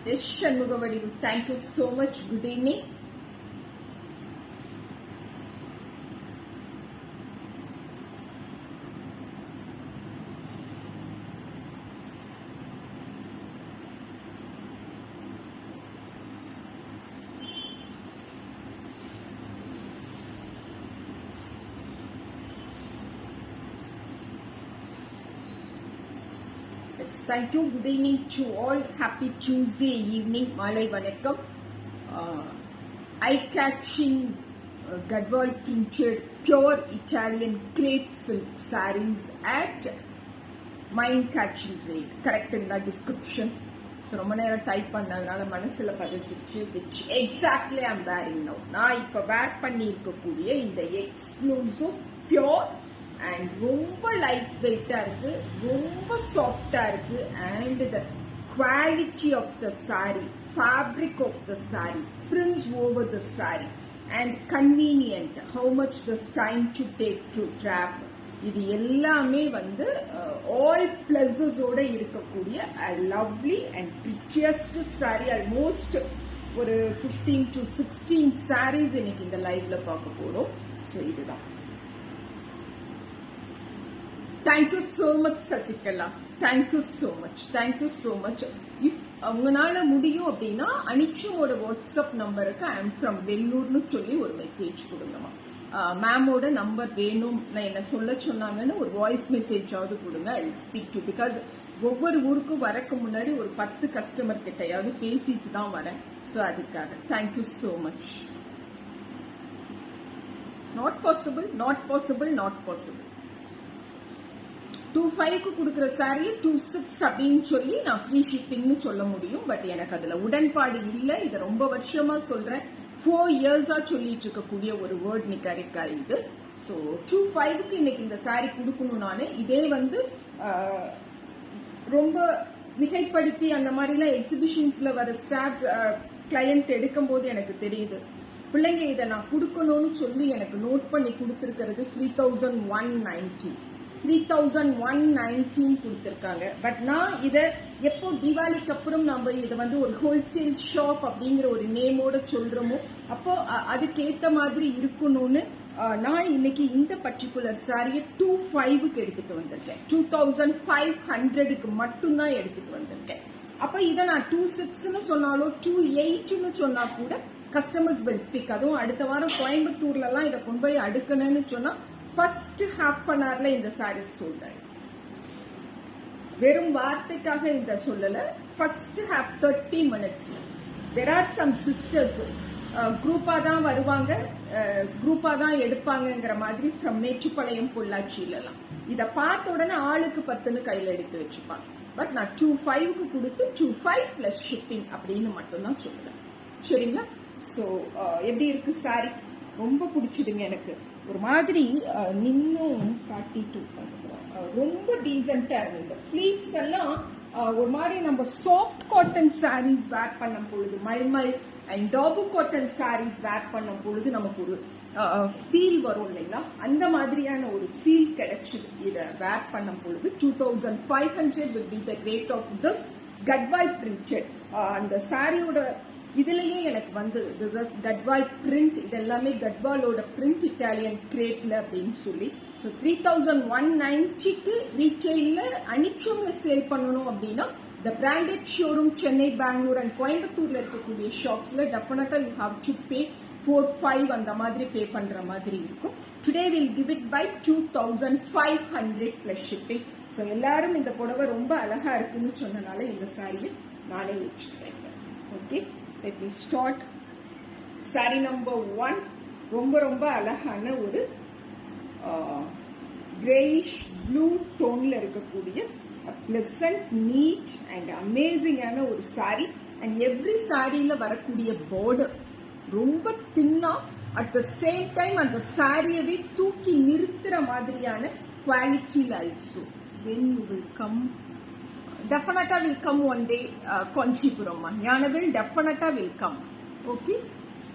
Yes, Shanmugavadi, thank you so much. Good evening. Yes, thank you. Good evening to all. Happy Tuesday evening. Malai Vanakkam. Eye-catching Gadwal printed pure Italian crepe silk sarees at mind-catching rate. Correct in the description. So, ரொம்ப நேரம் type பண்ணதுனால மனசுல பதிஞ்சிருச்சு. Which exactly I'm wearing now. நான் இப்ப வேர் பண்ணி இருக்கக்கூடிய இந்த exclusive pure and ரொம்ப லைட் வெயிட்டா இருக்கு, ரொம்ப சாஃப்டா இருக்கு, and the quality of the saree, fabric of the saree, prints over the saree, and convenient, how much this time to take to wrap, இது எல்லாமே வந்து all pluses ஓட இருக்கக்கூடிய a lovely and prettiest saree. Almost ஒரு 15 to 16 sarees இன்னைக்கு இந்த லைவ்ல பார்க்க போறோம். ஸோ இதுதான். Thank you so much, Sasikala. Thank you so much. Thank you so much. If உங்களால முடியும் அப்படின்னா அனிச்சமோட வாட்ஸ்அப் நம்பருக்கு ஐ எம் ஃப்ரம் வெள்ளூர்னு சொல்லி ஒரு மெசேஜ் கொடுங்கம்மா. மேமோட நம்பர் வேணும், நான் என்ன சொல்ல சொன்னாங்கன்னு ஒரு வாய்ஸ் மெசேஜாவது கொடுங்க. I will speak to, because ஒவ்வொரு ஊருக்கும் வரக்கு முன்னாடி ஒரு 10 கஸ்டமர் கிட்டையாவது பேசிட்டு தான் வரேன். ஸோ அதுக்காக thank you so much. Not possible, not possible, not possible. 25க்கு கொடுக்குற சாரியை 26 அப்படின்னு சொல்லி நான் ஃப்ரீ ஷிப்பிங்னு சொல்ல முடியும். பட் எனக்கு அதுல உடன்பாடு இல்லை. இதை ரொம்ப வருஷமா சொல்றேன், 4 இயர்ஸா சொல்லிட்டு இருக்கக்கூடிய ஒரு வேர்ட் நிகரிக்கா இது. ஸோ 25க்கு இன்னைக்கு இந்த சாரி கொடுக்கணும். நான் இதே வந்து ரொம்ப மிகைப்படுத்தி அந்த மாதிரிலாம் எக்ஸிபிஷன்ஸ்ல வர ஸ்டாஃப்ஸ் கிளையண்ட் எடுக்கும் போது எனக்கு தெரியுது, பிள்ளைங்க இதை நான் கொடுக்கணும்னு சொல்லி எனக்கு நோட் பண்ணி கொடுத்துருக்கிறது 3119 கொடுத்திருக்காங்க. பட் நான் இதை எப்போ தீபாவளிக்கு அப்புறம் நம்ம இதை வந்து ஒரு ஹோல்சேல் ஷாப் அப்படிங்கிற ஒரு நேமோட சொல்றோமோ அப்போ அதுக்கேற்ற மாதிரி இருக்கணும்னு நான் இன்னைக்கு இந்த பர்டிகுலர் சாரியை 25க்கு எடுத்துட்டு வந்திருக்கேன். 2500க்கு மட்டும்தான் எடுத்துட்டு வந்திருக்கேன். அப்ப இதை நான் 26ன்னு சொன்னாலோ 28ன்னு சொன்னா கூட கஸ்டமர்ஸ் வில் பிக். அதுவும் அடுத்த வாரம் கோயம்புத்தூர்ல எல்லாம் இதை கொண்டு போய் அடுக்கணும்னு சொன்னா ஃபர்ஸ்ட் ஹாஃப் அன் ஹவர்ல இந்த சாரீஸ் சொல்றேன். வெறும் வார்த்தைக்காக இந்த சொல்லல. ஃபர்ஸ்ட் ஹாஃப் 30 மினிட்ஸ்ல there are some sisters குரூப்பா தான் வருவாங்க, குரூப்பா தான் எடுப்பாங்கங்கிற மாதிரி ஃப்ரம் மேட்டுப்பாளையம் பொள்ளாச்சியில எல்லாம் இதை பார்த்த உடனே ஆளுக்கு 10ன்னு கையில எடுத்து வச்சுப்பாங்க. பட் நான் 25க்கு கொடுத்து 25 பிளஸ் ஷிப்பிங் அப்படின்னு மட்டும்தான் சொல்லுவேன். சரிங்களா? ஸோ எப்படி இருக்கு சாரி? ரொம்ப பிடிச்சதுங்க எனக்கு. ஒரு மாதிரி நின்னும் 42 ரொம்ப டீசென்டா இருந்தது. இந்த ஃபிளீட்ஸ் எல்லாம் ஒரு மாதிரி நம்ம சாஃப்ட் காட்டன் சாரீஸ் வேர் பண்ணும் பொழுது, மல்மல் அண்ட் டாபு காட்டன் சாரீஸ் வேர் பண்ணும் பொழுது நமக்கு ஒரு ஃபீல் வரும் இல்லைங்களா? அந்த மாதிரியான ஒரு ஃபீல் கிடைச்சது இதை வேர் பண்ணும் பொழுது. 2500 will be the rate of this Gadwal printed. அந்த சாரியோட இதுலயே எனக்கு வந்து கட்வால் பிரிண்ட், இது எல்லாமே கட்வாலோட பிரிண்ட் இட்டாலியன் கிரேப்ல அப்படின்னு சொல்லி. ஸோ 3190க்கு ரீட்டைல்ல அனிச்சவங்க சேல் பண்ணணும் அப்படின்னா the branded showroom Chennai, Bangalore and கோயம்புத்தூர்ல இருக்கக்கூடிய ஷாப்ஸ்ல டெஃபினட்டா யூ ஹாவ் டு பே 4-5 அந்த மாதிரி பே பண்ற மாதிரி இருக்கும். Today will give it by 2500 plus shipping. So எல்லாரும் இந்த புடவை ரொம்ப அழகா இருக்குன்னு சொன்னனால இந்த சாரியை நானே வச்சுக்கிறேன். Okay, let me start. Sorry number 1 ரொம்ப ரொம்ப அழகான ஒரு கிரேயிஷ் ப்ளூ டோன்ல இருக்கக்கூடிய பிளசன்ட், நீட் அண்ட் அமேசிங்கான ஒரு சாரி. அண்ட் எவ்ரி சாரியில வரக்கூடிய பார்டர் ரொம்ப தின்னா, அட் த சேம் டைம் அந்த சாரியவே தூக்கி நிறுத்துற மாதிரியான குவாலிட்டியில் also. when you will come, definitely will come one day, Conchipuram. Yanavil definitely will come. Okay,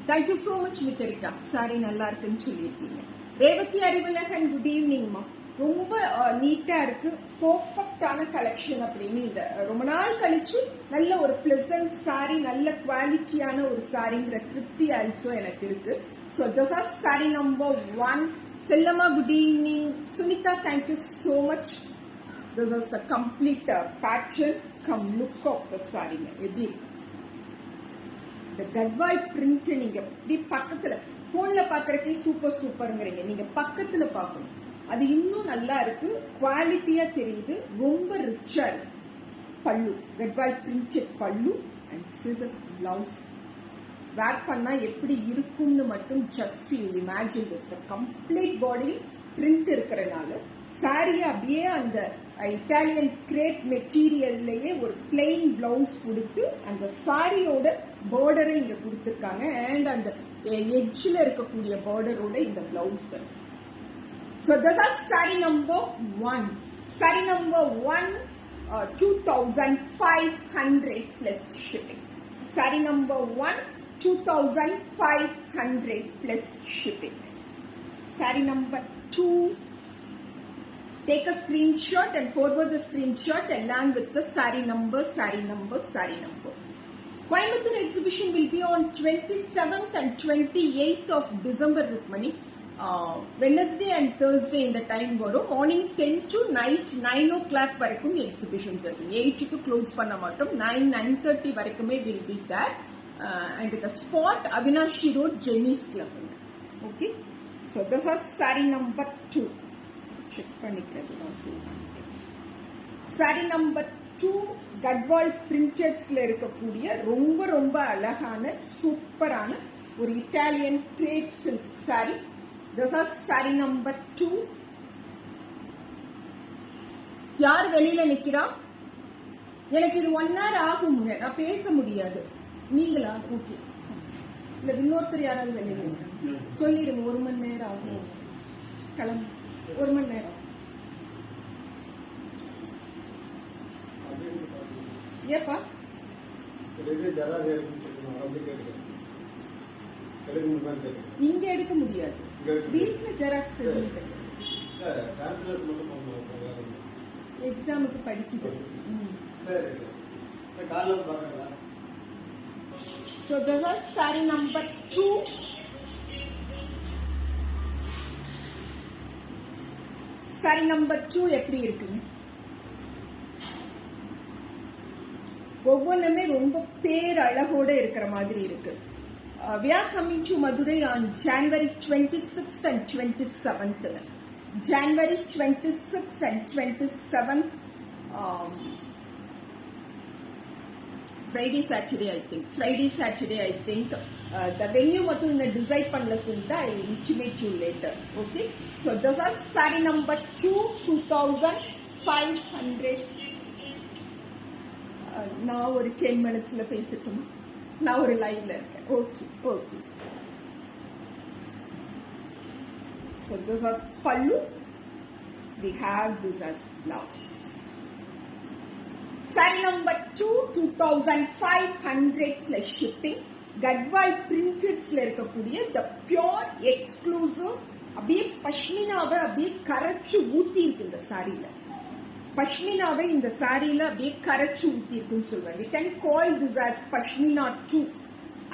thank you so much, Vitarika. Sari nalla irukku sollirkeenga. Revathi Arivalagan, good evening ma. ரொம்ப நீட்டா இருக்கு, பெர்ஃபெக்டான collection அப்படின்னு இந்த ரொம்ப நாள் கழிச்சு நல்ல ஒரு பிளசன்ட் சாரி, நல்ல குவாலிட்டியான ஒரு சாரிங்கிற திருப்தி ஆல்சோ எனக்கு இருக்கு. So this are sorry number 1. Chellamma, good evening. Sunita, thank you so much. This is the complete pattern come look of the சாரிங்க. எப்படி இருக்கு இந்த கட்வால் பிரிண்ட்? நீங்க இப்படி பக்கத்துல போன்ல பாக்குறதுக்கே சூப்பர் சூப்பருங்கிறீங்க, நீங்க பக்கத்துல பார்க்கணும், அது இன்னும் நல்லா இருக்கு, குவாலிட்டியா தெரியுது, ரொம்ப ரிச்சா இருக்கு. பல்லு கட்வால் பிரிண்டட் பல்லு அண்ட் சில்வர் பிளவுஸ். வேர் பண்ணா எப்படி இருக்கும்னு மட்டும் just you imagine this. The complete body print இருக்கிறனால சாரியை அப்படியே அந்த இட்டாலியன் கிரேப் மெட்டீரியல்லையே ஒரு பிளெயின் பிளவுஸ் கொடுத்து அந்த சாரியோட பார்டரை இங்க கொடுத்துருக்காங்க. அண்ட் அந்த எட்ஜில் இருக்கக்கூடிய பார்டரோட இந்த பிளவுஸ் வரும். So this is saree number 1. Saree number 1, 2,500 plus shipping. Saree number 1, 2,500 plus shipping. Saree number 2. Take a screenshot and forward the screenshot along with the saree number. Coimbatore exhibition will be on 27th and 28th of December, Rukmani. Wednesday and Thursday in the time வரும். Morning 10 to night 9 o'clock வரைக்கும் exhibitions இருக்கு. 8க்கு close பண்ண மாட்டோம். 9:30 வரைக்குமே will be there. And the spot Avinashi Road, Jenny's Club. Okay. So this is saree number 2. Check பண்ணிக்கிறது. saree number 2 Gadwal பிரிண்டட்ஸ்ல இருக்கக்கூடிய ரொம்ப ரொம்ப அழகான சூப்பரான ஒரு Italian grape silk saree. This is saree number 2. யார் வெளியில நிக்கிறா? எனக்கு இது 1 hour ஆகும், நான் பேச முடியாது. நீங்களா? ஓகே. இல்ல இன்னொருத்தர் யாராவது வெளியில சொல்லிடுங்க. 1 மணி நேரம் ஆகும், கிளம்பு. 1 மணி நேரம். ஏப்பா இங்க எடுக்க முடியாது, வீட்டுல ஜெராக்ஸ் எக்ஸாமுக்கு படிக்குது. So this is saree number 2. saree number 2 எப்படி இருக்கு? ஒவ்வொன்றுமே ரொம்ப பேரழகோட இருக்கிற மாதிரி இருக்கு. We are coming to Madurai on January 26th and 27th. January 26th and 27th. Friday, Saturday, I think. The venue மட்டும் இன்னும் டிசைட் பண்ணல சொல்லிட்டு I will intimate you later. Okay. So this is saree number 2, 2,500. நான் ஒரு 10 minutesல பேசிட்டோம். நான் ஒரு லைவ்ல இருக்கேன். Okay. So this is pallu. We have this as blouse. Saree number 2, 2,500 plus shipping. Gadwal printedல இருக்கக்கூடிய the pure exclusive அப்படியே பஷ்மினாவை அப்படியே கரைச்சு ஊத்தி இருக்கு இந்த சாரியில. பஷ்மினாவை இந்த சாரியில அப்படியே கரைச்சு ஊத்தி இருக்குன்னு சொல்லுவாங்க. We can call this as pashmina 2.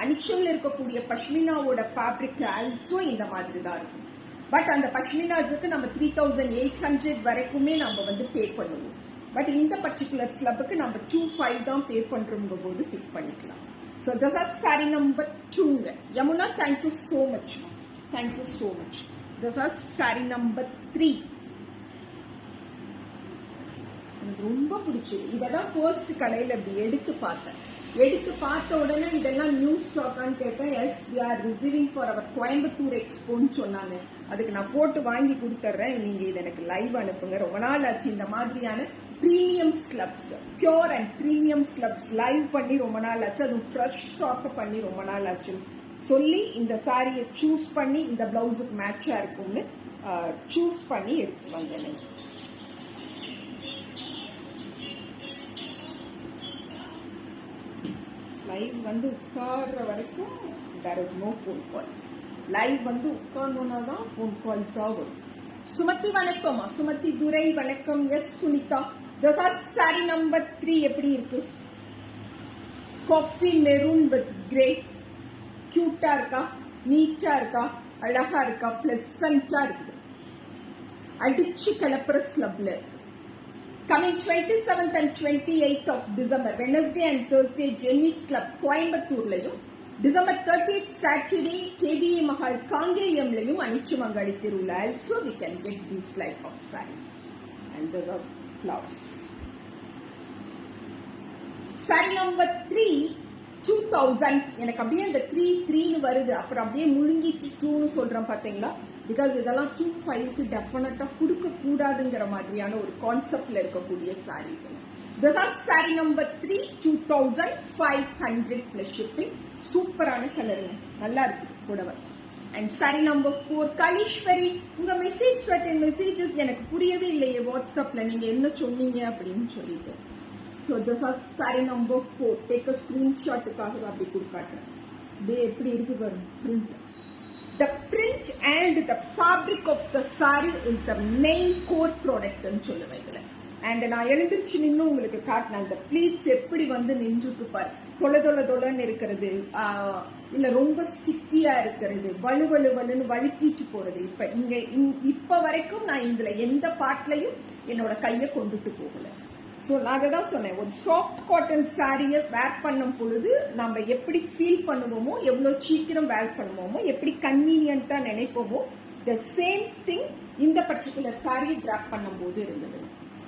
அனிச்சம்ல இருக்கக்கூடிய பஷ்மினாவோட ஃபேப்ரிக் ஆல்சோ இந்த மாதிரி தான் இருக்கும். பட் அந்த பஷ்மினாஸுக்கு நம்ம 3,800 வரைக்குமே நம்ம வந்து பே பண்ணுவோம். பட் இந்த பர்டிகுலர் ஸ்லப்புக்கு நம்ம 2,500 தான் பே பண்றோங்க போது பிக் பண்ணிக்கலாம். So this is saree number 2. Yamuna, thank you so much. This is saree number 3. எனக்கு ரொம்ப பிடிச்சது. இதெல்லாம் ஃபர்ஸ்ட் கடையில் அப்படி எடுத்து பார்த்த உடனே இதெல்லாம் நியூ ஸ்டாக்கான்னு கேட்டேன். Yes, we are receiving for our Coimbatore எக்ஸ்போன்னு சொன்னாங்க. அதுக்கு நான் போட்டு வாங்கி கொடுத்துட்றேன், நீங்க இதை எனக்கு லைவ் அனுப்புங்க. ரொம்ப நாள் ஆச்சு இந்த மாதிரியான premium slubs, pure and premium slubs live பண்ணி ரொம்ப நாள் ஆச்சு. அதுவும் ஃப்ரெஷ் ஸ்டாக் பண்ணி ரொம்ப நாள் ஆச்சு சொல்லி இந்த சாரியை சூஸ் பண்ணி இந்த பிளவுஸுக்கு மேட்சா இருக்கும்னு சூஸ் பண்ணி எடுத்துட்டு வந்தேன். லைவ் வந்து உட்கார்ற வரைக்கும் there is no phone calls. Live வந்து உட்கார்ந்தோன்னா தான் ஃபோன் கால்ஸாக வரும். சுமதி வணக்கம்மா. சுமதி துரை வணக்கம். எஸ் சுனிதா. தோசா சாரி நம்பர் 3 எப்படி இருக்கு? Coffee maroon with grey. கியூட்டா இருக்கா? நீட்டா இருக்கா? அழகா இருக்கா? பிளசண்டா இருக்குது. அடிச்சு கிளப்புற ஸ்லப்ல இருக்கு. Coming 27th and 28th of December, Wednesday and Thursday, Jenny's Club, கோயம்புத்தூர்லையும், December 30th, Saturday, KBA Mahal, Kangeyamலையும் அனிச்சுமங்காடி திருவிழ. Also, we can get these type of sarees. And those are flowers. Saree number 3, 2000. எனக்கு அப்படியே அந்த 3 வருது. அப்புறம் அப்படியே முழுங்கிட்டு 2ன்னு சொல்றேன் பாத்தீங்களா? பிகாஸ் இதெல்லாம் 25க்கு டெஃபினட்டா கொடுக்க கூடாதுங்கிற மாதிரியான ஒரு கான்செப்ட்ல இருக்கக்கூடிய saris. This is saree number 3, 2500 plus shipping. சூப்பரான கலருங்க, நல்லா இருக்கு புடவை. And saree number 4, கலீஸ்வரி. உங்க மெசேஜஸ் எனக்கு புரியவே இல்லையே வாட்ஸ்அப்ல, நீங்க என்ன சொன்னீங்க அப்படின்னு சொல்லிட்டு. So this is saree number 4. Take a screenshot க்காக அப்படி கொடுக்காட்டேன். இது எப்படி இருக்கு பாருங்க print. The print and the fabric of the saree is the main core product ன்னு சொல்லுவேன் இதுல. அண்ட் நான் எழுந்திருச்சு நின்று உங்களுக்கு காட்டினேன் அந்த ப்ளீட்ஸ் எப்படி வந்து நின்றுட்டு பாரு. தொலைன்னு இருக்கிறது, இல்ல ரொம்ப ஸ்டிக்கியா இருக்கிறது, வலுன்னு வழுக்கிட்டு போறது. இப்ப வரைக்கும் நான் இதுல எந்த பார்ட்லயும் என்னோட கையை கொண்டுட்டு போகல. ஸோ நான் அதை தான் சொன்னேன், ஒரு சாஃப்ட் காட்டன் சாரியை வேர் பண்ணும் பொழுது நம்ம எப்படி ஃபீல் பண்ணுவோமோ, எவ்வளோ சீக்கிரம் வேர் பண்ணுவோமோ, எப்படி கன்வீனியன்ட்டா நினைப்போமோ, த சேம் திங் இந்த பர்டிகுலர் சாரியை டிராப் பண்ணும்போது இருந்தது.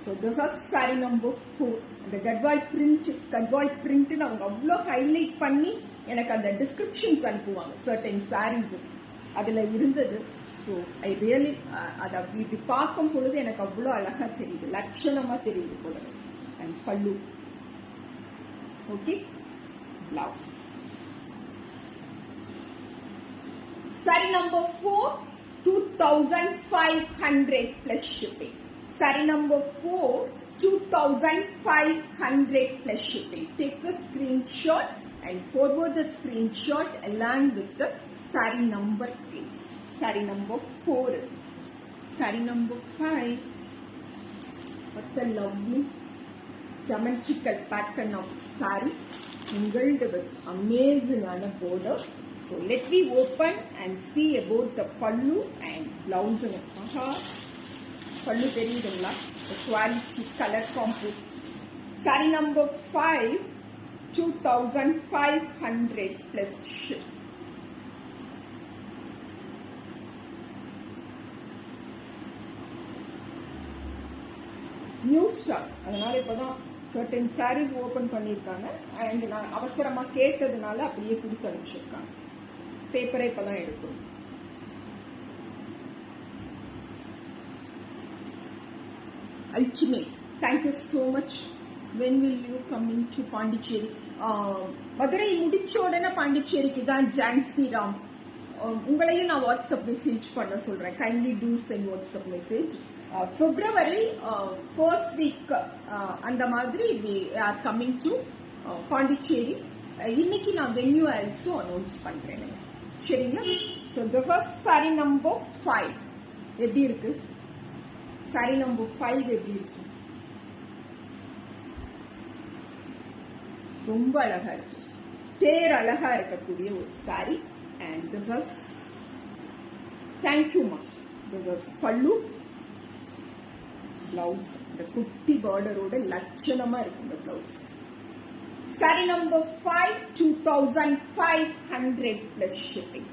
So this are sorry number 4. அந்த கட்வால் பிரிண்ட்னு அவங்க அவ்வளோ ஹைலைட் பண்ணி எனக்கு அந்த டிஸ்கிரிப்ஷன்ஸ் அனுப்புவாங்க சர்டன் சாரீஸ், அதுல இருந்தது. ஸோ ஐ ரியலி அதை இப்படி பார்க்கும் பொழுது எனக்கு அவ்வளோ அழகா தெரியுது, லட்சணமா தெரியுது போல. அண்ட் பல்லு, okay, blouse. Saree number 4, 2500 plus shipping. Saree number 4, 2500 plus shipping. Take a screenshot and forward the screenshot along with the saree number, please. Saree number 4. Saree number 5. What a lovely geometrical pattern of saree, mingled with amazing border. So let me open and see about the pallu and blouse. pallu theriyudunga, the quality, color combo. Saree number 5, 2500 plus ship. New stock, அதனால இப்பதான் certain saris open பண்ணிருக்காங்க. And நான் அவசரமா கேட்டதுனால அப்படியே கொடுத்து அனுப்பிச்சிருக்காங்க. பேப்பரை இப்பதான் எடுக்கணும். Ultimate. Thank you so much. When will you come into Pondicherry? Madurai முடிச்ச உடனே பாண்டிச்சேரிக்கு தான் ஜான்சி ராம். உங்களையும் நான் வாட்ஸ்அப் மெசேஜ் பண்ண சொல்றேன். Kindly do send WhatsApp message. February first week அந்த மாதிரி we are coming to Pondicherry. இன்னைக்கு நான் வென்யூ ஆல்சோ அனௌன்ஸ் பண்றேன், சரிங்களா? So this was sorry number 5. எப்படி இருக்கு சாரி நம்பர் 5? எப்படி இருக்கு? ரொம்ப அழகா இருக்கு, பேர் அழகா இருக்கக்கூடிய ஒரு சாரி. அண்ட் திஸ் வாஸ், தேங்க்யூமா. This was pallu, blouse. இந்த குட்டி பார்டரோட லட்சணமா இருக்கு இந்த blouse. Saree number 5, 2500 plus shipping.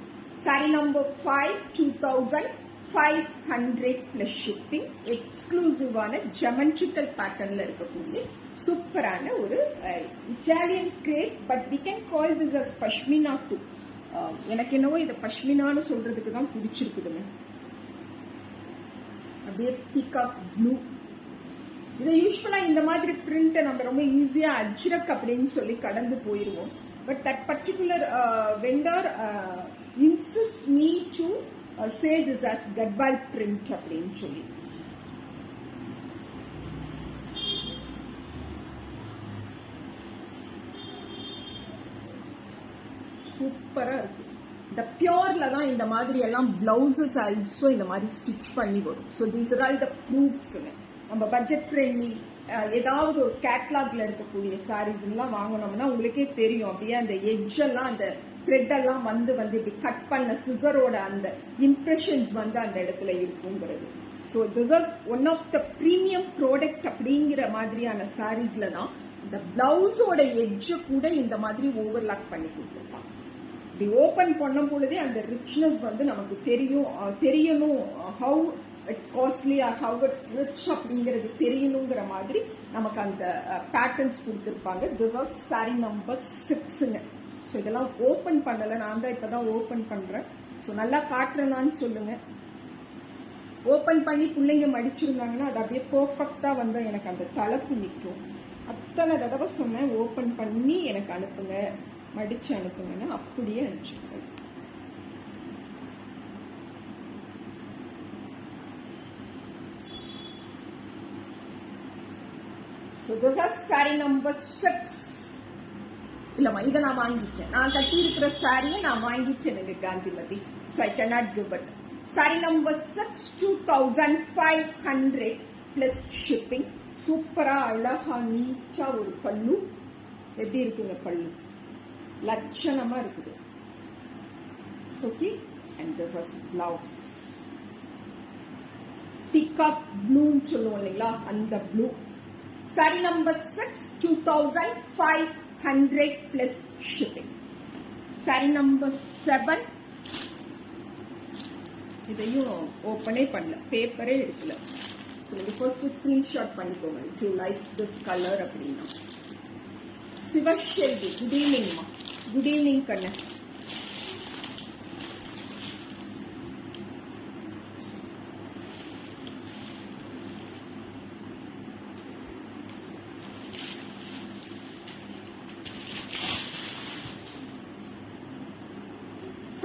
Saree number 5, 2500 plus shipping. எக்ஸ்க்ளூசிவான ஜெமெட்ரிக்கல் பேட்டர்ன்ல இருக்கக்கூடிய சூப்பரான ஒரு Italian crepe. But we can call this as pashmina too. எனக்கு என்னவோ இதை பஷ்மினான்னு சொல்றதுக்கு தான் பிடிச்சிருக்குதுங்க. அப்படியே பீகாக் ப்ளூ. இதை யூஸ்வலா இந்த மாதிரி பிரிண்ட் நம்ம ரொம்ப ஈஸியா அஜ்ரக் அப்படின்னு சொல்லி கடந்து போயிருவோம். But that particular vendor insist me to say this as Gadwal print அப்படின்னு சொல்லி. சூப்பரா இருக்கு, இந்த பியூர்ல தான் இந்த மாதிரி எல்லாம் பிளவுசஸ் ஆல்சோ இந்த மாதிரி ஸ்டிச் பண்ணி வரும். So these are all the proofs. நம்ம பட்ஜெட் ஃப்ரெண்ட்லி ஏதாவது ஒரு கேட்லாக்ல இருக்கக்கூடிய சாரீஸ் எல்லாம் வாங்கினோம்னா உங்களுக்கே தெரியும், அப்படியே அந்த எட்ஜ் எல்லாம் அந்த த்ரெட் எல்லாம் வந்து இப்படி கட் பண்ண சிசரோட அந்த இம்ப்ரெஷன்ஸ் வந்து அந்த இடத்துல இருக்குங்கிறது. So this is one of the premium product அப்படிங்கிற மாதிரியான சாரீஸ்ல தான் இந்த பிளவுஸோட எட்ஜை கூட இந்த மாதிரி ஓவர்லாக் பண்ணி கொடுத்துருப்பாங்க. இப்படி ஓபன் பண்ணும் பொழுதே அந்த ரிச்னஸ் வந்து நமக்கு தெரியணும், how costly or how rich அப்படிங்கிறது தெரியணுங்கிற மாதிரி நமக்கு அந்த பேட்டர்ன்ஸ் கொடுத்துருப்பாங்க. திஸ் ஆர் சாரி நம்பர் 6ங்க. ஸோ இதெல்லாம் ஓப்பன் பண்ணலை, நான் தான் இப்போதான் ஓப்பன் பண்ணுறேன். ஸோ நல்லா காட்டுறேனான்னு சொல்லுங்க. ஓப்பன் பண்ணி பிள்ளைங்க மடிச்சிருந்தாங்கன்னா அது அப்படியே பர்ஃபெக்டாக வந்து எனக்கு அந்த தலைப்பு நிற்கும். அத்தனை தடவை சொன்னேன் ஓப்பன் பண்ணி எனக்கு அனுப்புங்க, மடிச்சு அனுப்புங்கன்னா அப்படியே அனுப்பிச்சுருக்கேன். So this is saree number 6. இல்லம்மா இதை நான் வாங்கிட்டேன், நான் கட்டி இருக்கிற சாரியை நான் வாங்கிட்டேன் எனக்கு Kanthimathi. So I cannot give it. Saree number 6, 2500 plus shipping. சூப்பரா அழகா நீட்டா ஒரு பல்லு. எப்படி இருக்குங்க பல்லு? லட்சணமா இருக்குது. Okay, and this is blouse. Peacock ப்ளூன்னு சொல்லுவோம் இல்லைங்களா, அந்த blue. Saree number 6, 2500 plus shipping. Saree number 7. இதையும் ஓப்பனே பண்ணல, பேப்பரே எடுக்கல. நீங்க ஃபர்ஸ்ட் ஸ்கிரீன்ஷாட் பண்ணிக்கோங்க if you like this color அப்படின்னா. சிவஷெல்வி, குட் ஈவினிங்மா. குட் ஈவினிங் கண்ணு.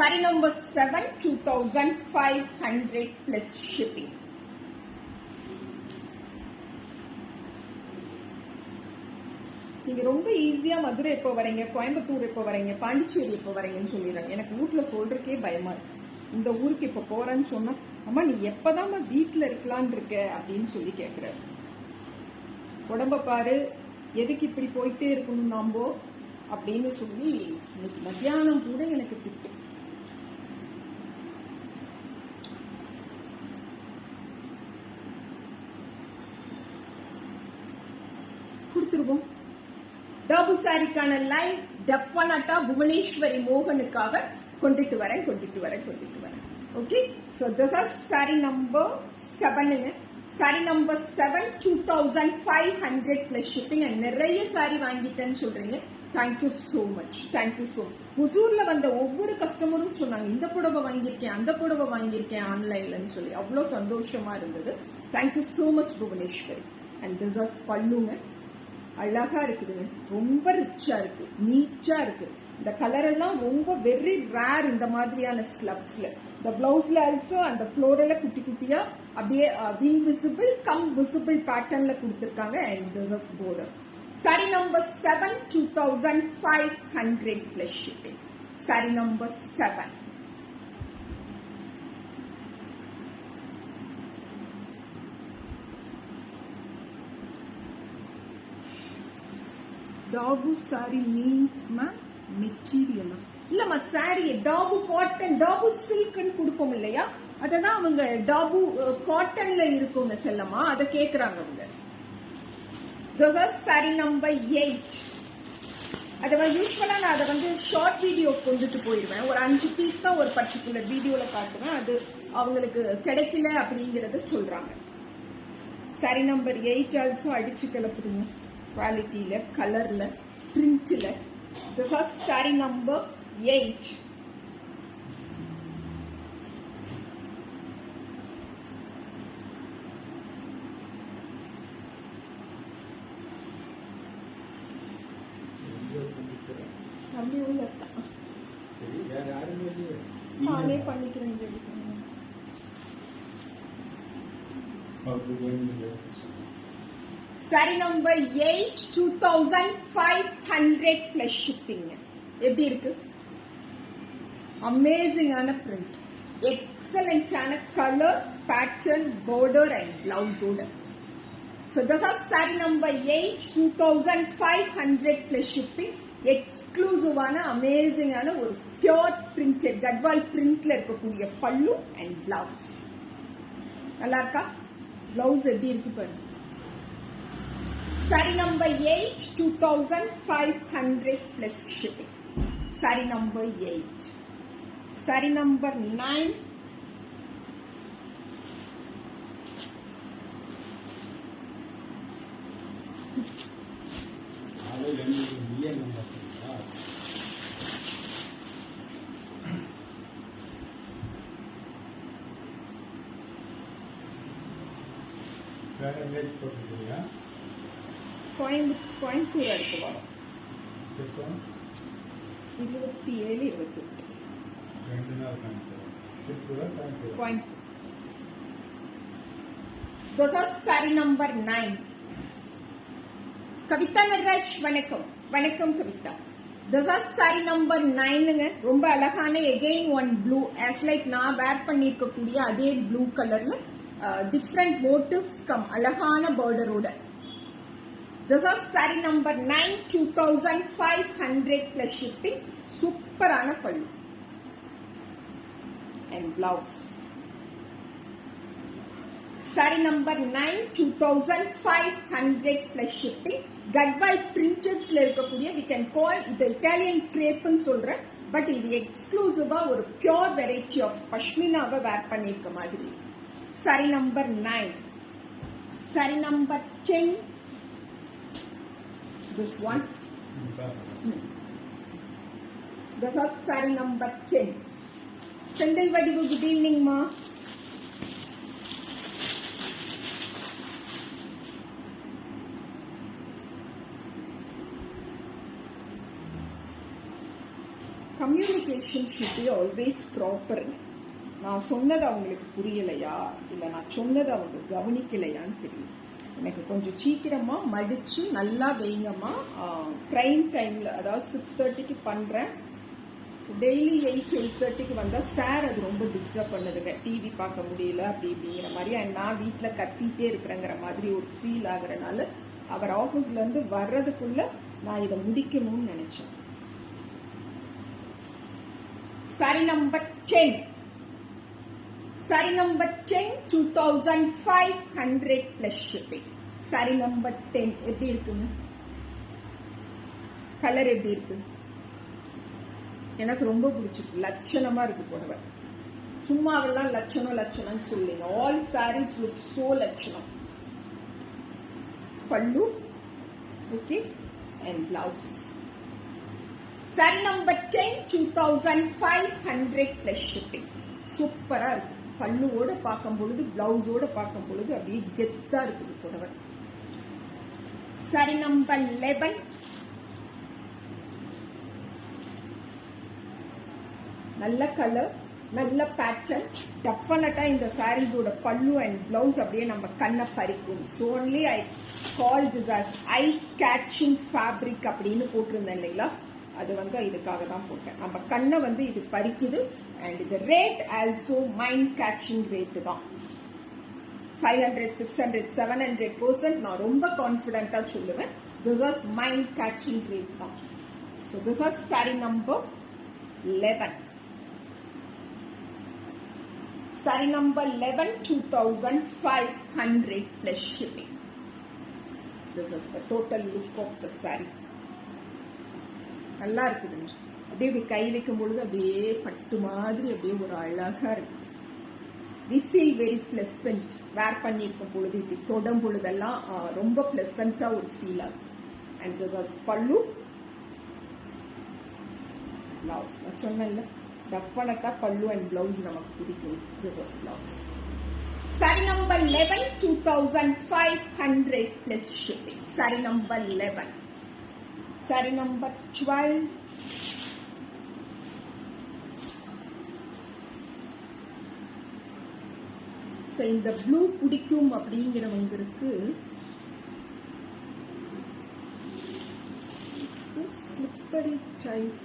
Saree number 7, 2500 plus shipping. நீங்க ரொம்ப ஈஸியா மதுரை எப்போ வரீங்க, கோயம்புத்தூர் எப்போ வரீங்க, பாண்டிச்சேரி எப்போ வரீங்கன்னு சொல்லிடுறாங்க. எனக்கு வீட்டுல சொல்றதுக்கே பயமா இருக்கு. இந்த ஊருக்கு இப்ப போறேன்னு சொன்னா, அம்மா நீ எப்பதான் வீட்டுல இருக்கலான் இருக்க அப்படின்னு சொல்லி கேக்குறாரு. உடம்ப பாரு, எதுக்கு இப்படி போயிட்டே இருக்கணும் நாம்போ அப்படின்னு சொல்லி இன்னைக்கு மத்தியானம் கூட எனக்கு திட்டு. கொடுத்துருவோம். டாபு சாரிக்கான லைவ் டெஃபனட்டா புவனேஸ்வரி மோகனுக்காக கொண்டுட்டு வரேன். Okay, so this is saree number 7ங்க. Saree number 7, 2500 plus shipping. நிறைய சாரி வாங்கிட்டேன்னு சொல்றீங்க. Thank you so much, thank you so much. ஹுசூர்ல வந்த ஒவ்வொரு கஸ்டமரும் சொன்னாங்க, இந்த புடவை வாங்கியிருக்கேன், அந்த புடவை வாங்கியிருக்கேன் ஆன்லைன்லன்னு சொல்லி. அவ்வளோ சந்தோஷமா இருந்தது. Thank you so much Bhuvaneswari. And this is பல்லுங்க. அழகா இருக்குதுங்க, ரொம்ப ரிச்சா இருக்கு, நீட்டா இருக்கு. இந்த கலர் எல்லாம் ரொம்ப வெரி ரேர் இந்த மாதிரியான ஸ்லப்ஸ்ல. இந்த பிளவுஸ்ல ஆல்சோ அந்த ஃப்ளோரல குட்டி குட்டியா அப்படியே இன்விசிபிள் கம் விசிபிள் பேட்டர்ன்ல கொடுத்திருக்காங்க. And this is border. Saree number 7, 2500 plus shipping. Saree number 7. Dabu saree means material இல்லம்மா, சாரி டாபு காட்டன், டாபு சில்க்னு கொடுப்போம் இல்லையா, அததான் அவங்க டாபு காட்டன்ல இருக்குங்க செல்லம்மா, அதை கேக்குறாங்க அவங்க. Sorry number 8. அதை யூஸ்வலா நான் அதை ஷார்ட் வீடியோ கொண்டுட்டு போயிடுவேன். ஒரு 5 பீஸ் தான் ஒரு பர்டிகுலர் வீடியோல காட்டுவேன். அது அவங்களுக்கு கிடைக்கல அப்படிங்கறத சொல்றாங்க. சாரி நம்பர் 8 ஆல்சோ அடிச்சு கிளப்புதுங்க. குவாலிட்டியில, கலர்ல, பிரிண்ட்ல. This is saree number 8. தம்பி உள்ள நானே பண்ணிக்கிறேன். Saree number 8, 2500 plus shipping. எப்படி இருக்கு? அமேசிங்கான பிரிண்ட், எக்ஸலண்டான கலர், பேட்டர்ன், border and பிளவுஸோட. So this is saree number 8, 2500 plus shipping. எக்ஸ்க்ளூசிவான அமேசிங்கான ஒரு பியூர் பிரிண்டட் கட்வால் பிரிண்ட்ல இருக்கக்கூடிய பல்லு அண்ட் பிளவுஸ். நல்லா இருக்கா? பிளவுஸ் எப்படி இருக்கு பாருங்க. saree number 8, 2500 plus shipping. saree number 8. saree number 9. Coimbatore இருக்கு வரும் 27, 28 Coimbatore. This is saree number 9. Kavitha Natraj வணக்கம். வணக்கம் Kavitha. This is saree number 9ங்க. ரொம்ப அழகான again one blue as like நான் வேர் பண்ணிருக்கக்கூடிய அதே ப்ளூ கலர்ல டிஃப்ரெண்ட் மோட்டிவ்ஸ் கம் அழகான பார்டரோட. This is saree number 9, 2500 plus shipping. சூப்பரான பல்லு and blouse. saree number 9, 2500 plus shipping. Gadwal பிரிண்டட்ஸ்ல இருக்கக்கூடிய we can call இது இட்டாலியன் கிரேப்னு சொல்றேன், பட் இது எக்ஸ்க்ளூசிவா ஒரு பியூர் வெரைட்டி ஆஃப் பஷ்மினாவை வேர் பண்ணிருக்க மாதிரி. saree number 9. saree number 10. This one. This is saree number 10. Sendil Vadivu, good evening ma. Communication should be always proper. நான் சொன்னது அவங்களுக்கு புரியலையா இல்லை நான் சொன்னது அவங்க கவனிக்கலையான்னு தெரியும். எனக்கு கொஞ்சம் சீக்கிரமா மடிச்சு நல்லா வைங்கம்மா. ப்ரைம் டைம்ல அதாவது 6:30க்கு பண்றேன். டெய்லி 8:30க்கு வந்தா சார் அது ரொம்ப டிஸ்டர்ப் பண்ணுதுங்க. டிவி பார்க்க முடியல அப்படி இப்படிங்கிற மாதிரி, நான் வீட்டில் கத்திட்டே இருக்கிறேங்கிற மாதிரி ஒரு ஃபீல் ஆகுறதுனால அவர் ஆஃபீஸ்ல இருந்து வர்றதுக்குள்ள நான் இதை முடிக்கணும்னு நினைச்சேன். saree number 10. saree number 10, 2500 plus shipping. saree number 10 எப்படி இருக்குங்க? கலர் எப்படி இருக்கு? எனக்கு ரொம்ப பிடிச்சிருக்கு. லட்சணமா இருக்கு புடவை. சும்மாவெல்லாம் லட்சணம் லட்சணம்னு சொல்லுங்க. ஆல் sarees look so லட்சணம். பல்லு okay and blouse. saree number 10, 2500 plus shipping. சூப்பரா இருக்கு. பல்லுவோட பார்க்கும் பொழுது பிளவுஸோட பார்க்கும் பொழுது அப்படியே கெத்தா இருக்குது புடவை. saree number 11. நல்ல கலர், நல்ல பேட்டர்ன். டெஃபினட்டா இந்த சாரீஸோட பல்லு அண்ட் பிளவுஸ் அப்படியே நம்ம கண்ணை பறிக்கும். So only I call this as I catching fabric அப்படின்னு போட்டிருந்தேன் இல்லைங்களா, அது இதுக்காக தான் போட்டேன். நம்ம கண்ணை இது பறிக்குது. அண்ட் இது rate also mind catching rate தான். 500, 600, 700% நான் ரொம்ப கான்ஃபிடென்ட்டா சொல்லுவேன். This was mind catching rate தான். So this was saree number 11. saree number 11, 2500 plus shipping. This is the total look of the saree. நல்லா இருக்குதுங்க. அப்படியே கை வைக்கும் பொழுது அப்படியே பட்டு மாதிரி அப்படியே ஒரு அழகா இருக்கு. we feel very pleasant. வேர் பண்ணியிருக்கும் பொழுது இப்படி தொடும் பொழுதெல்லாம் ரொம்ப பிளசண்டா ஒரு ஃபீல் ஆகும். And this was pallu, blouse. நான் சொன்னேன்ல டெஃபினட்டா பல்லு அண்ட் பிளவுஸ் நமக்கு பிடிக்கும். This was blouse. saree number 11, 2500 plus shipping. saree number 11. saree number 12. So இந்த ப்ளூ பிடிக்கும் அப்படிங்கிறவங்களுக்கு slippery type.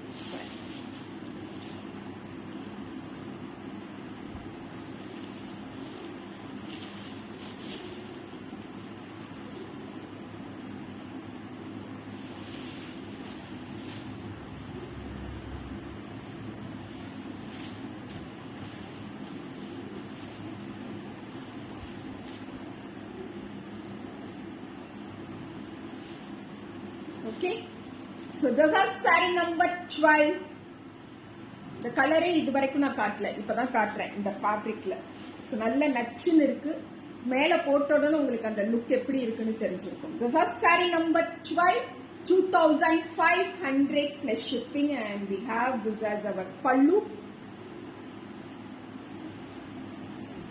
Okay, so this is saree number 12. இந்த கலரே இது வரைக்கும் நான் காட்டல, இப்பதான் காட்டுறேன் இந்த ஃபேப்ரிக்ல. ஸோ நல்ல நச்சுன்னு இருக்கு, மேல போட்டோடனே உங்களுக்கு அந்த லுக் எப்படி இருக்குன்னு தெரிஞ்சிருக்கும். This is saree number 12, 2500 plus shipping, and we have this as our pallu,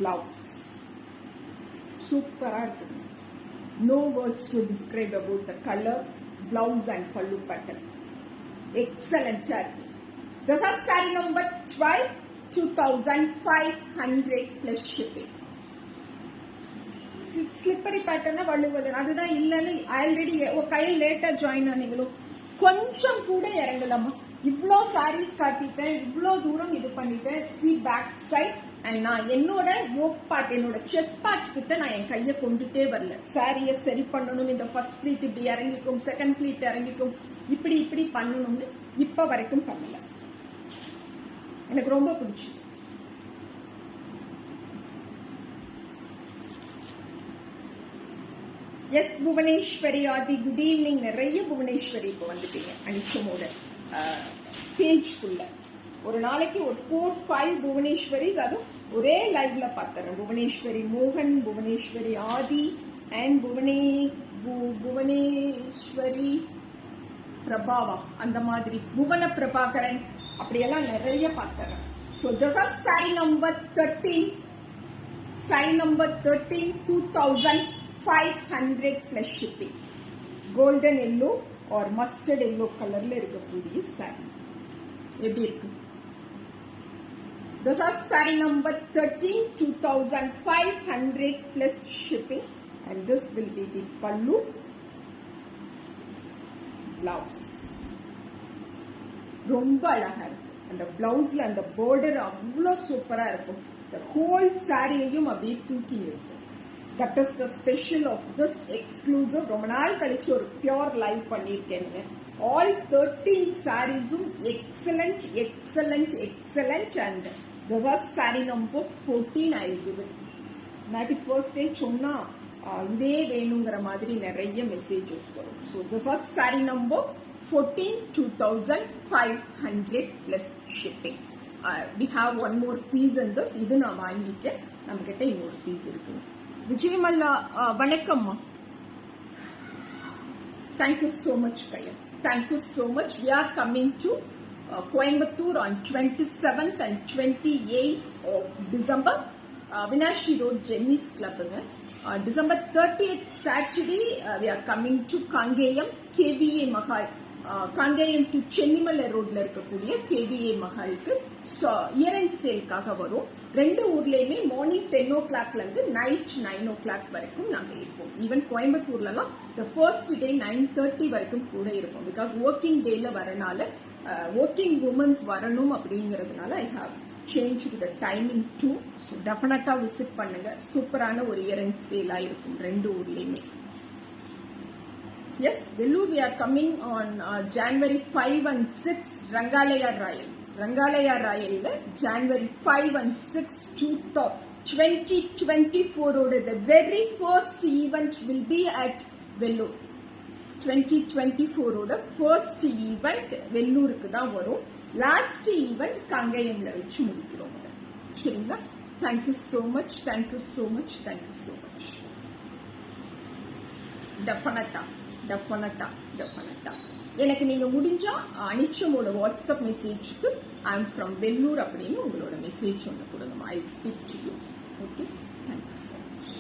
blouse. Super இருக்கு. No words to describe about the color, blouse and pallu pattern. Excellent. This is saree number 12, 2500 plus shipping. Slippery pattern அதுதான் இல்லைன்னு already கையில் லேட்டா join ஆனீங்களோ, கொஞ்சம் கூட இறங்கலாமா. இவ்வளோ சாரீஸ் காட்டிட்டேன், இவ்வளோ தூரம் இது பண்ணிட்டேன். சி பேக் சைட் அண்ட் நான் என்னோட யோக் பார்ட், என்னோட செஸ்ட் பார்ட் கிட்ட நான் என் கையை கொண்டுட்டே வரல. சாரியை சரி பண்ணணும், இந்த ஃபர்ஸ்ட் ப்ளீட் இப்படி இறங்கிக்கும், செகண்ட் ப்ளீட் இறங்கிக்கும், இப்படி இப்படி பண்ணணும்னு இப்ப வரைக்கும் பண்ணல. எனக்கு ரொம்ப பிடிச்சி. எஸ் புவனேஸ்வரி ஆதி, குட் ஈவினிங். நிறைய புவனேஸ்வரி இப்போ வந்துட்டீங்க அனிச்சமோட பேஜ்குள்ள. ஒரு நாளைக்கு ஒரு 4-5 புவனேஸ்வரிஸ், அதுவும் ஒரே லைவ்ல பார்த்தேன். புவனேஸ்வரி மோகன், புவனேஸ்வரி ஆதி அண்ட் புவனேஸ்வரி பிரபாவா, அந்த மாதிரி புவன பிரபாகரன், அப்படியெல்லாம் நிறைய பார்த்தேன். So this is saree number 13. saree number 13, 2500 plus shipping. Golden yellow or mustard yellow கலர்ல இருக்கக்கூடிய saree எப்படி இருக்கு? This is saree number 13, 2500 plus shipping, and this will be the pallu, blouse. ரொம்ப அழகா இருக்கு. அந்த பிளவுஸ்ல அந்த border அவ்வளோ சூப்பரா இருக்கும். The whole சாரியையும் அப்படியே தூக்கி நிறுத்தும். That is the special of this exclusive. ரொம்ப நாள் கழிச்சு ஒரு பியூர் லைவ் பண்ணியிருக்கேங்க. All 13 சாரீஸும் excellent, excellent, excellent, and this is saree number 14. I give it. நாட்டி ஃபர்ஸ்ட் டே சொன்னா இதே வேணுங்கிற மாதிரி நிறைய மெசேஜஸ் வரும். So this is saree number 14, 2500 plus shipping. We have one more piece in this. இது நான் வாங்கிட்டேன், நம்ம கிட்ட இன்னொரு பீஸ் இருக்கு. விஜயமல்லா வணக்கம்மா. தேங்க்யூ so much கையா, thank you so much. We are coming to Coimbatore on 27th and 28th of December. Vinashi Road Jenny's Club. December 30th Saturday we are coming to Kangayam KVA Mahal. Kangeyam to Chennimalai ரோட்ல இருக்கக்கூடிய KVA மஹாலுக்கு year and சேல்காக வரும். ரெண்டு ஊர்லயுமே morning 10 o'clock இருந்து night 9 o'clock வரைக்கும் நாங்க இருப்போம். Even கோயம்புத்தூர்லாம் the first day 9:30 வரைக்கும் கூட இருப்போம். பிகாஸ் ஒர்க்கிங் டேல வரனால, ஒர்க்கிங் உமன்ஸ் வரணும் அப்படிங்கிறதுனால I have change the timing too. So டெஃபினட்டா விசிட் பண்ணுங்க. சூப்பரான ஒரு இயர் அண்ட் சேலா இருக்கும் ரெண்டு ஊர்லயுமே. Yes, Vellore we are coming on January 5 and 6, Rangalaya Royal. Rangalaya Royal January 5 and 6, 2024. The very first event will be at Vellore. 2024 first event Vellore ku da varum. Last event Kangayamla vechu mudikirom. Seringa. Thank you so much. Thank you so much. Thank you so much. Definitely. எனக்கு நீங்க முடிஞ்சா அனிச்சமோட WhatsApp மெசேஜ்க்கு I am from Vellore அப்படின்னு உங்களோட message ஒன்று கொடுங்க. I will speak to you. Okay, thank you so much.